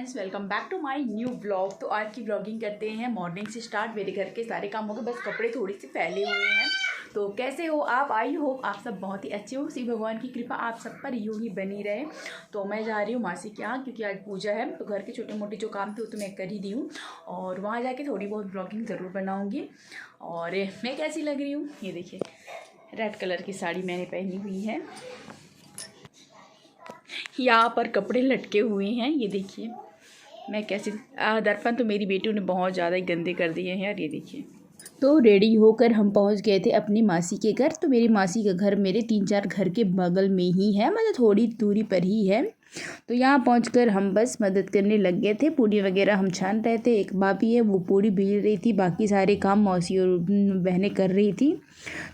Friends, welcome back to my new blog. तो आज की ब्लॉगिंग करते हैं मॉर्निंग से स्टार्ट। मेरे घर के सारे काम हो गए, बस कपड़े थोड़ी सी फैले हुए हैं। तो कैसे हो आप? आई होप आप सब बहुत ही अच्छे हो। शिव भगवान की कृपा आप सब पर यूँ ही बनी रहे। तो मैं जा रही हूँ मासी के यहाँ, क्योंकि आज पूजा है। तो घर के छोटे मोटे जो काम थे वो तो मैं कर ही दी हूँ, और वहाँ जाके थोड़ी बहुत ब्लॉगिंग ज़रूर बनाऊँगी। और मैं कैसी लग रही हूँ ये देखिए, रेड कलर की साड़ी मैंने पहनी हुई है। यहाँ पर कपड़े लटके हुए हैं, ये देखिए मैं कैसे दर्पण तो मेरी बेटी ने बहुत ज़्यादा ही गंदे कर दिए हैं यार। ये देखिए, तो रेडी होकर हम पहुंच गए थे अपनी मासी के घर। तो मेरी मासी का घर मेरे 3-4 घर के बगल में ही है, मतलब थोड़ी दूरी पर ही है। तो यहाँ पहुंचकर हम बस मदद करने लग गए थे। पूड़ी वगैरह हम छान रहे थे। एक भाभी है वो पूड़ी बेल रही थी, बाकी सारे काम मौसी और बहनें कर रही थी।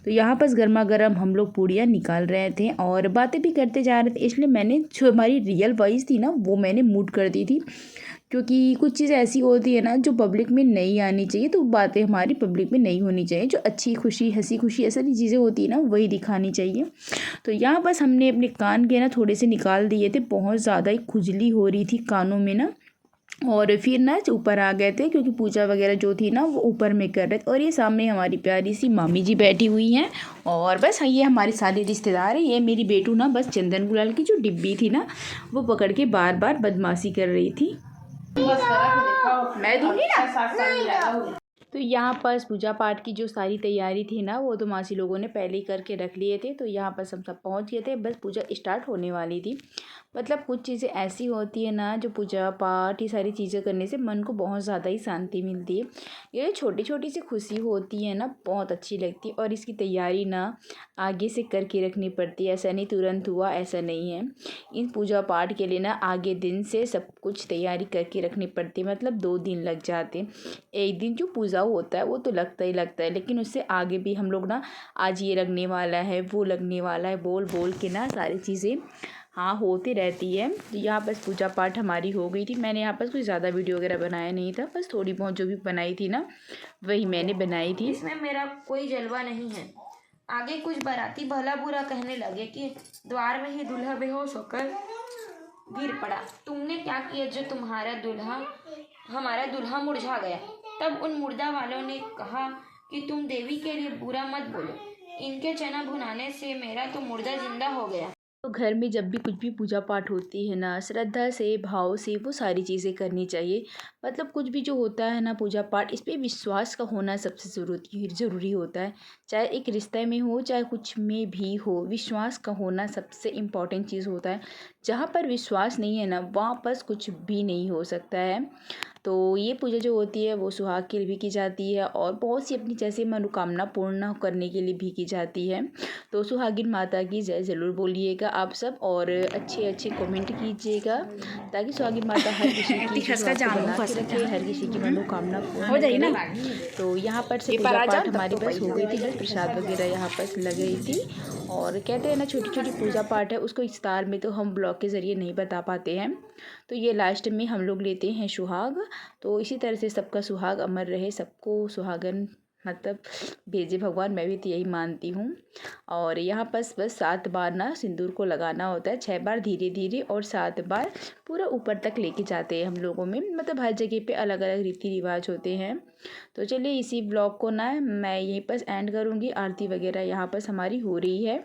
तो यहाँ पर गर्मा गर्म हम लोग पूड़ियाँ निकाल रहे थे और बातें भी करते जा रहे थे। इसलिए मैंने जो हमारी रियल वॉइस थी ना वो मैंने म्यूट कर दी थी, क्योंकि कुछ चीज़ ऐसी होती है ना जो पब्लिक में नहीं आनी चाहिए। तो बातें हमारी पब्लिक में नहीं होनी चाहिए। जो अच्छी खुशी हंसी खुशी ऐसी चीज़ें होती है ना वही दिखानी चाहिए। तो यहाँ बस हमने अपने कान के ना थोड़े से निकाल दिए थे। बहुत ज़्यादा ही खुजली हो रही थी कानों में ना, और फिर ना ऊपर आ गए थे, क्योंकि पूजा वगैरह जो थी ना वो ऊपर में कर रहे थे। और ये सामने हमारी प्यारी सी मामी जी बैठी हुई हैं। और बस ये हमारे सारे रिश्तेदार हैं। ये मेरी बेटू ना बस चंदन गुलाल की जो डिब्बी थी ना वो पकड़ के बार बार बदमाशी कर रही थी। मैं दूंगी ना। तो यहाँ पर पूजा पाठ की जो सारी तैयारी थी ना वो तो मासी लोगों ने पहले ही करके रख लिए थे। तो यहाँ पर हम सब पहुँच गए थे, बस पूजा स्टार्ट होने वाली थी। मतलब कुछ चीज़ें ऐसी होती है ना जो पूजा पाठ ये सारी चीज़ें करने से मन को बहुत ज़्यादा ही शांति मिलती है। ये छोटी छोटी सी खुशी होती है ना, बहुत अच्छी लगती है। और इसकी तैयारी ना आगे से करके रखनी पड़ती है, ऐसा नहीं तुरंत हुआ, ऐसा नहीं है। इन पूजा पाठ के लिए ना आगे दिन से सब कुछ तैयारी करके रखनी पड़ती है। मतलब 2 दिन लग जाते हैं। एक दिन जो पूजा होता है वो तो लगता ही लगता है, लेकिन उससे आगे भी हम लोग ना आज ये लगने वाला है वो लगने वाला है बोल बोल के ना सारी चीज़ें हाँ होती रहती है। तो यहाँ बस पूजा पाठ हमारी हो गई थी। मैंने यहाँ पर कुछ ज़्यादा वीडियो वगैरह बनाया नहीं था, बस थोड़ी बहुत जो भी बनाई थी ना वही मैंने बनाई थी। इसमें मेरा कोई जलवा नहीं है। आगे कुछ बाराती भला बुरा कहने लगे कि द्वार में ही दूल्हा बेहोश होकर गिर पड़ा। तुमने क्या किया जो हमारा दूल्हा मुरझा गया? तब उन मुर्दा वालों ने कहा कि तुम देवी के लिए बुरा मत बोलो, इनके चना भुनाने से मेरा तो मुर्दा जिंदा हो गया। तो घर में जब भी कुछ भी पूजा पाठ होती है ना, श्रद्धा से भाव से वो सारी चीज़ें करनी चाहिए। मतलब कुछ भी जो होता है ना पूजा पाठ, इस पर विश्वास का होना सबसे ज़रूरी होता है। चाहे एक रिश्ते में हो चाहे कुछ में भी हो, विश्वास का होना सबसे इम्पॉर्टेंट चीज़ होता है। जहाँ पर विश्वास नहीं है ना वहाँ पर कुछ भी नहीं हो सकता है। तो ये पूजा जो होती है वो सुहाग के लिए भी की जाती है, और बहुत सी अपनी जैसे मनोकामना पूर्ण करने के लिए भी की जाती है। तो सुहागिन माता की जय ज़रूर बोलिएगा आप सब, और अच्छे अच्छे कमेंट कीजिएगा, ताकि सुहागिन माता हर किसी की रखे, हर किसी की मनोकामना पूर्ण हो जाए ना। तो यहाँ पर से पूजा पाठ हमारी बस हो गई थी, बस प्रसाद वगैरह यहाँ पर लग गई थी। और कहते हैं ना छोटी छोटी पूजा पाठ है उसको विस्तार में तो हम ब्लॉग के ज़रिए नहीं बता पाते हैं। तो ये लास्ट में हम लोग लेते हैं सुहाग। तो इसी तरह से सबका सुहाग अमर रहे, सबको सुहागन मतलब भेजे भगवान, मैं भी तो यही मानती हूँ। और यहाँ बस 7 बार ना सिंदूर को लगाना होता है, 6 बार धीरे धीरे और 7 बार पूरा ऊपर तक लेके जाते हैं हम लोगों में। मतलब हर जगह पे अलग अलग रीति रिवाज होते हैं। तो चलिए इसी ब्लॉग को ना मैं यहीं पर एंड करूँगी। आरती वगैरह यहाँ पर हमारी हो रही है।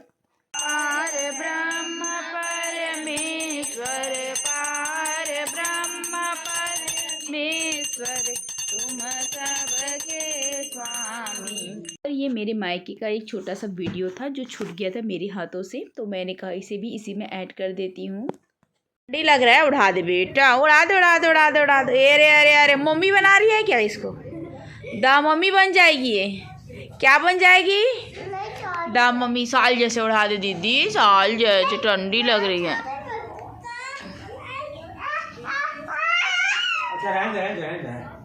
पार ब्रह्म परमेश्वर, पार ब्रह्म परमेश्वर, तुम सबके स्वामी। और ये मेरे मायके का एक छोटा सा वीडियो था जो छूट गया था मेरे हाथों से, तो मैंने कहा इसे भी इसी में ऐड कर देती हूँ। ठंडी लग रहा है, उड़ा दे बेटा, उड़ा दे उड़ा दे उड़ा दे उड़ा दे। अरे अरे अरे मम्मी बना रही है क्या इसको? दा मम्मी बन जाएगी ये, क्या बन जाएगी? दा मम्मी साल जैसे उड़ा दे दीदी, साल जैसे, ठंडी लग रही है। अच्छा रहने दे।